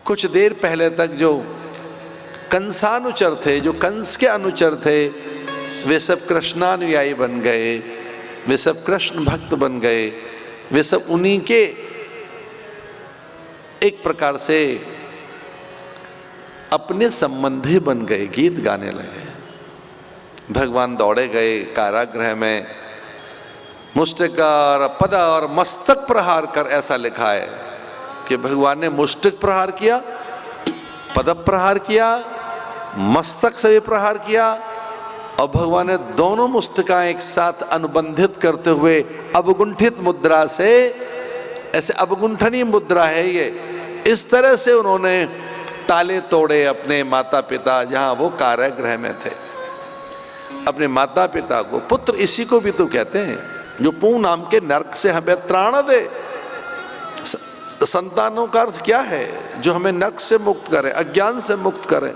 कुछ देर पहले तक जो कंसानुचर थे, जो कंस के अनुचर थे, वे सब कृष्णानुयायी बन गए, वे सब कृष्ण भक्त बन गए, वे सब उन्हीं के एक प्रकार से अपने संबंधी बन गए, गीत गाने लगे। भगवान दौड़े गए कारागृह में, मुष्टिकार पद और मस्तक प्रहार कर, ऐसा लिखा है कि भगवान ने मुष्टिक प्रहार किया, पद प्रहार किया, मस्तक से भी प्रहार किया, और भगवान ने दोनों मुष्टिकाएं एक साथ अनुबंधित करते हुए अवगुंठित मुद्रा से, ऐसे अवगुंठनी मुद्रा है ये, इस तरह से उन्होंने ताले तोड़े अपने माता पिता, जहां वो कारागृह में थे, अपने माता पिता को। पुत्र इसी को भी तो कहते हैं जो पू नाम के नरक से हमें त्राण दे। संतानों का अर्थ क्या है? जो हमें नरक से मुक्त करे, अज्ञान से मुक्त करे,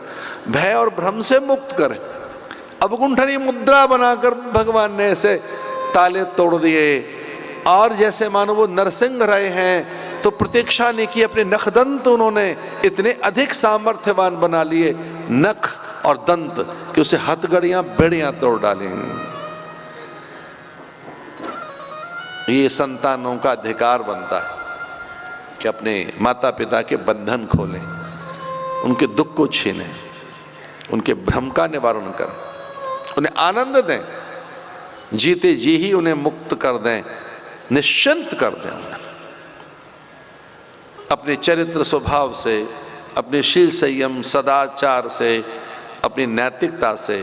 भय और भ्रम से मुक्त करे। अवगुंठनी मुद्रा बनाकर भगवान ने ऐसे ताले तोड़ दिए, और जैसे मानो वो नरसिंह रहे हैं तो प्रतीक्षा नहीं की, अपने नखदंत उन्होंने इतने अधिक सामर्थ्यवान बना लिए, नख और दंत, कि उसे हथगड़ियां बेड़ियां तोड़ डाली। ये संतानों का अधिकार बनता है कि अपने माता पिता के बंधन खोलें, उनके दुख को छीनें, उनके भ्रम का निवारण करें, उन्हें आनंद दें, जीते जी ही उन्हें मुक्त कर दें, निश्चिंत कर दें। अपने चरित्र स्वभाव से, अपने शील संयम सदाचार से, अपनी नैतिकता से,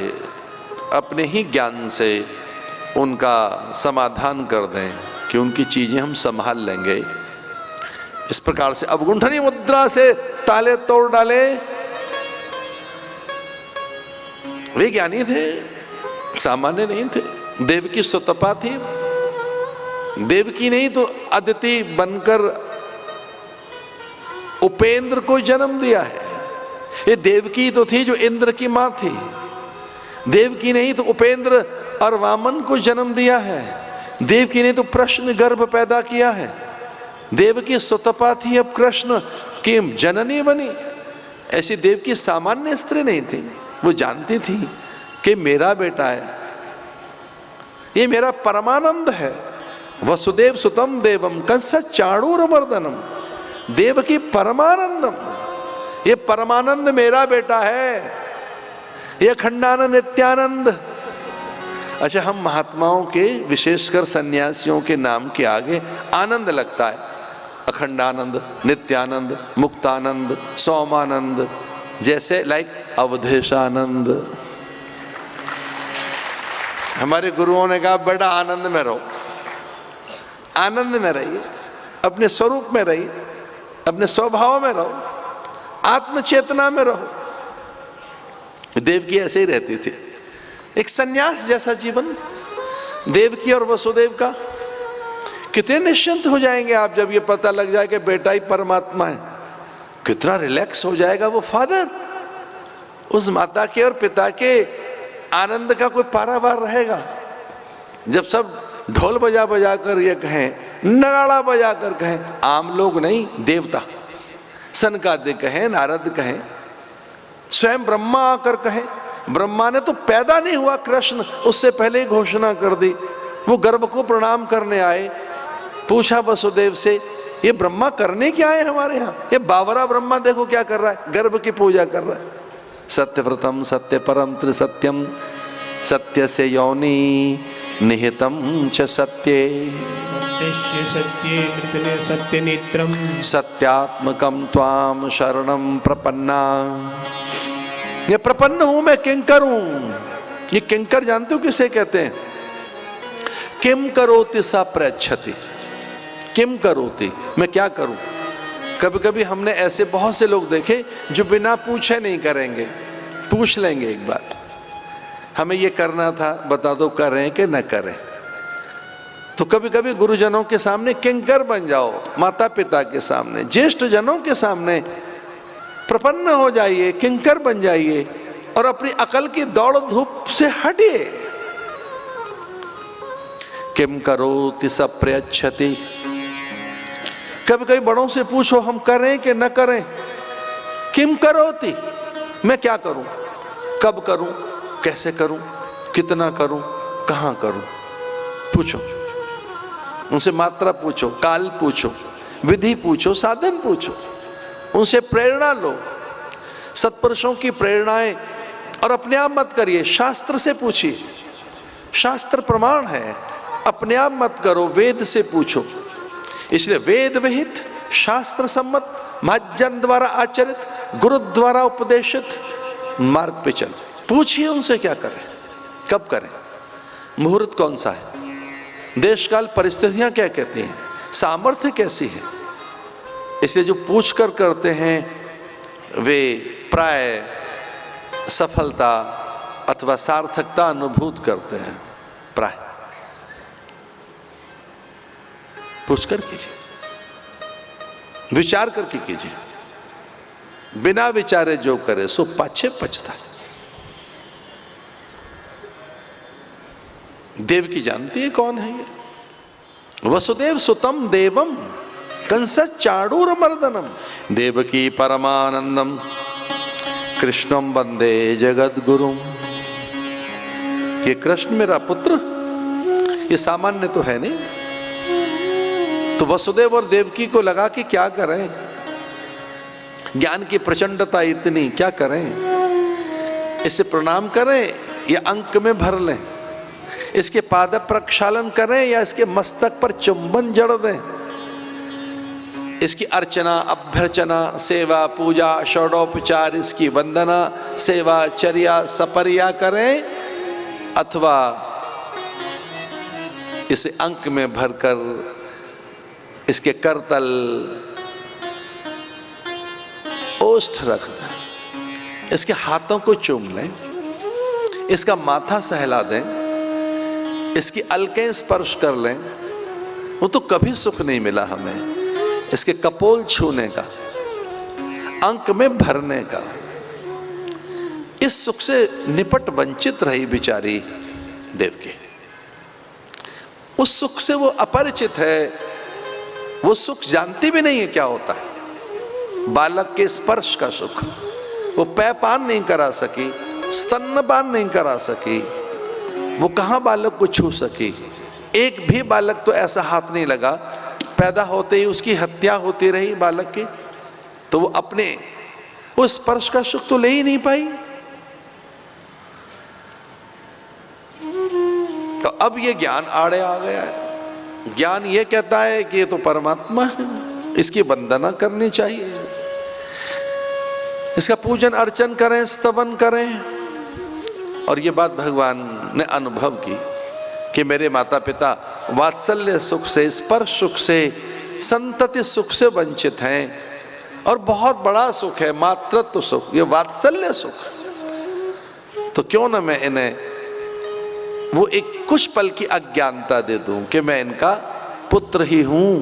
अपने ही ज्ञान से उनका समाधान कर दें कि उनकी चीजें हम संभाल लेंगे। इस प्रकार से अवगुंठनी मुद्रा से ताले तोड़ डाले। वे ज्ञानी थे, सामान्य नहीं थे। देवकी सुतपा थी, देवकी नहीं तो अदिति बनकर उपेंद्र को जन्म दिया है। ये देवकी तो थी जो इंद्र की मां थी, देवकी नहीं तो उपेंद्र और वामन को जन्म दिया है, देवकी ने तो प्रश्न गर्भ पैदा किया है। देवकी सुतपा थी, अब कृष्ण की जननी बनी। ऐसी देवकी सामान्य स्त्री नहीं थी, वो जानती थी कि मेरा बेटा है, ये मेरा परमानंद है। वसुदेव सुतम देवम कंस चाणूरमर्दनम, देवकी परमानंदम, ये परमानंद मेरा बेटा है, ये अखंडानंद नित्यानंद। अच्छा, हम महात्माओं के, विशेषकर सन्यासियों के नाम के आगे आनंद लगता है। अखंडानंद, नित्यानंद, मुक्तानंद, सोमानंद, जैसे लाइक अवधेशानंद। हमारे गुरुओं ने कहा बेटा आनंद में रहो, आनंद में रहिए, अपने स्वरूप में रहिए, अपने स्वभाव में रहो, आत्म चेतना में रहो। देवकी ऐसे ही रहती थी, एक सन्यास जैसा जीवन। देवकी और वसुदेव का कितने निश्चिंत हो जाएंगे आप जब ये पता लग जाए कि बेटा ही परमात्मा है। कितना रिलैक्स हो जाएगा वो फादर। उस माता के और पिता के आनंद का कोई पारावार रहेगा जब सब ढोल बजा बजा कर ये कहें, नगाड़ा बजा कर कहें, आम लोग नहीं, देवता, सनकादिक कहें, नारद कहें, स्वयं ब्रह्मा आकर कहें। ब्रह्मा ने तो पैदा नहीं हुआ कृष्ण, उससे पहले ही घोषणा कर दी। वो गर्भ को प्रणाम करने आए, पूछा वसुदेव से ये ब्रह्मा करने क्या आए हमारे यहाँ? ये बावरा ब्रह्मा देखो क्या कर रहा है, गर्भ की पूजा कर रहा है। सत्यव्रतम सत्य परम त्रिसत्यम, सत्य से योनि निहितम च सत्ये, सत्ये कृतने सत्य नेत्रम, सत्यात्मकम त्वाम शरणम प्रपन्ना। ये प्रपन्न हूं मैं, किंकर हूं। ये किंकर जानते हो किसे कहते हैं? किम करोति सा प्रच्छति, किम करोति, मैं क्या करूं। कभी कभी हमने ऐसे बहुत से लोग देखे जो बिना पूछे नहीं करेंगे, पूछ लेंगे एक बार, हमें ये करना था बता दो, करें कि न करें। तो कभी कभी गुरुजनों के सामने किंकर बन जाओ, माता पिता के सामने, ज्येष्ठ जनों के सामने प्रपन्न हो जाइए, किंकर बन जाइए और अपनी अकल की दौड़ धूप से हटिए। किम करोति स प्रयच्छति। कभी कभी बड़ों से पूछो हम करें कि न करें, किम करोति, मैं क्या करूं, कब करूं, कैसे करूं, कितना करूं, कहां करूं। पूछो उनसे, मात्रा पूछो, काल पूछो, विधि पूछो, साधन पूछो, उनसे प्रेरणा लो, सत्पुरुषों की प्रेरणाएं। और अपने आप मत करिए, शास्त्र से पूछिए, शास्त्र प्रमाण है, अपने आप मत करो, वेद से पूछो। इसलिए वेद विहित, शास्त्र सम्मत, महाजन द्वारा आचरित, गुरु द्वारा उपदेशित मार्ग पे चलो। पूछिए उनसे क्या करें, कब करें, मुहूर्त कौन सा है, देश काल परिस्थितियां क्या कहती हैं, सामर्थ्य कैसी है। इसलिए जो पूछ कर करते हैं वे प्राय सफलता अथवा सार्थकता अनुभूत करते हैं। प्राय पूछ कर कीजिए, विचार करके कीजिए। बिना विचारे जो करे सो पाछे पछता। देव की जानती है कौन है ये? वसुदेव सुतम देवम कंस चाणूर मर्दनम देवकी परमानंदम कृष्णम वंदे जगद गुरुम। ये कृष्ण मेरा पुत्र, ये सामान्य तो है नहीं। तो वसुदेव और देवकी को लगा कि क्या करें, ज्ञान की प्रचंडता इतनी, क्या करें, इसे प्रणाम करें या अंक में भर लें, इसके पाद प्रक्षालन करें या इसके मस्तक पर चुंबन जड़ दें, इसकी अर्चना, अभ्यर्चना, सेवा, पूजा, षोडोपचार, इसकी वंदना, सेवा, चर्या, सपर्या करें, अथवा इसे अंक में भरकर इसके करतल ओष्ठ रख दें, इसके हाथों को चूम लें, इसका माथा सहला दें, इसकी अलकें स्पर्श कर लें। वो तो कभी सुख नहीं मिला हमें इसके कपोल छूने का, अंक में भरने का। इस सुख से निपट वंचित रही बेचारी देवकी। उस सुख से वो अपरिचित है, वो सुख जानती भी नहीं है क्या होता है। बालक के स्पर्श का सुख वो पैपान नहीं करा सकी, स्तन्यपान नहीं करा सकी, वो कहां बालक को छू सकी। एक भी बालक तो ऐसा हाथ नहीं लगा, पैदा होते ही उसकी हत्या होती रही बालक की, तो वो अपने वो स्पर्श का सुख तो ले ही नहीं पाई। तो अब ये ज्ञान आड़े आ गया है। ज्ञान ये कहता है कि ये तो परमात्मा है, इसकी वंदना करनी चाहिए, इसका पूजन अर्चन करें, स्तवन करें। और ये बात भगवान ने अनुभव की कि मेरे माता पिता वात्सल्य सुख से, स्पर्श सुख से, संतति सुख से वंचित हैं। और बहुत बड़ा सुख है मातृत्व सुख, ये वात्सल्य सुख। तो क्यों ना मैं इन्हें वो एक कुछ पल की अज्ञानता दे दूं कि मैं इनका पुत्र ही हूं,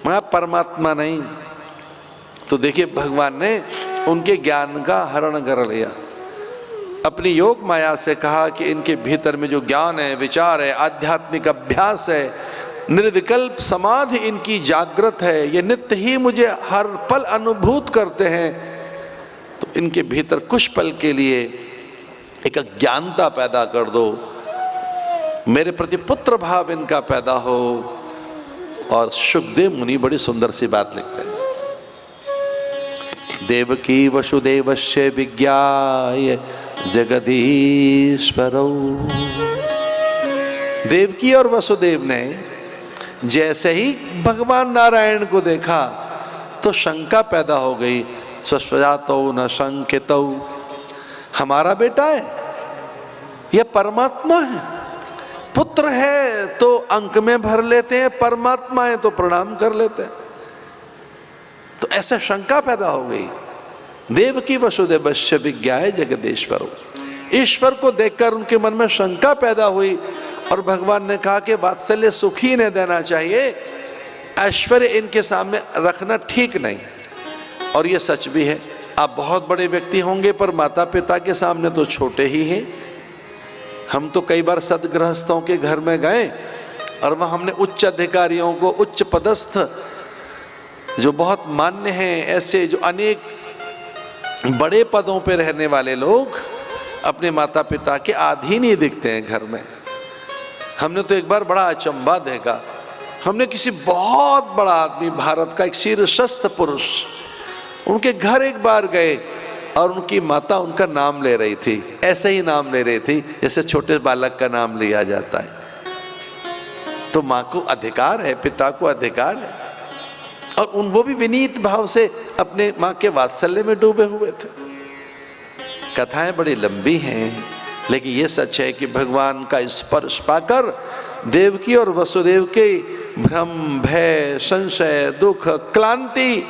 मैं परमात्मा नहीं। तो देखिए भगवान ने उनके ज्ञान का हरण कर लिया, अपनी योग माया से कहा कि इनके भीतर में जो ज्ञान है, विचार है, आध्यात्मिक अभ्यास है, निर्विकल्प समाधि इनकी जागृत है, ये नित्य ही मुझे हर पल अनुभूत करते हैं। तो इनके भीतर कुछ पल के लिए एक अज्ञानता पैदा कर दो, मेरे प्रति पुत्र भाव इनका पैदा हो। और सुखदेव मुनि बड़ी सुंदर सी बात लिखते हैं, देवकी वसुदेवस्य विज्ञाय जगदीश्वरौ। देवकी और वसुदेव ने जैसे ही भगवान नारायण को देखा तो शंका पैदा हो गई, स्वस्वजातौ न शंकितौ, हमारा बेटा है, यह परमात्मा है। पुत्र है तो अंक में भर लेते हैं, परमात्मा है तो प्रणाम कर लेते हैं। तो ऐसा शंका पैदा हो गई। देवकी वसुदेवस्य विज्ञाय जगदीश्वरो, ईश्वर को देखकर उनके मन में शंका पैदा हुई। और भगवान ने कहा कि वात्सल्य सुख ही ने देना चाहिए, ऐश्वर्य इनके सामने रखना ठीक नहीं। और ये सच भी है, आप बहुत बड़े व्यक्ति होंगे पर माता पिता के सामने तो छोटे ही हैं। हम तो कई बार सदगृहस्थों के घर में गए और वहाँ हमने उच्च अधिकारियों को, उच्च पदस्थ जो बहुत मान्य हैं, ऐसे जो अनेक बड़े पदों पे रहने वाले लोग अपने माता पिता के अधीन ही दिखते हैं घर में। हमने तो एक बार बड़ा अचंभा देखा, हमने किसी बहुत बड़ा आदमी, भारत का एक शीर्षस्थ पुरुष, उनके घर एक बार गए और उनकी माता उनका नाम ले रही थी, ऐसे ही नाम ले रही थी जैसे छोटे बालक का नाम लिया जाता है। तो माँ को अधिकार है, पिता को अधिकार है, और वो भी विनीत भाव से अपने माँ के वात्सल्य में डूबे हुए थे। कथाएं बड़ी लंबी हैं, लेकिन ये सच है कि भगवान का स्पर्श पाकर देवकी और वसुदेव के भ्रम, भय, संशय, दुख, क्लांति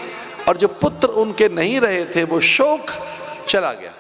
और जो पुत्र उनके नहीं रहे थे वो शोक चला गया।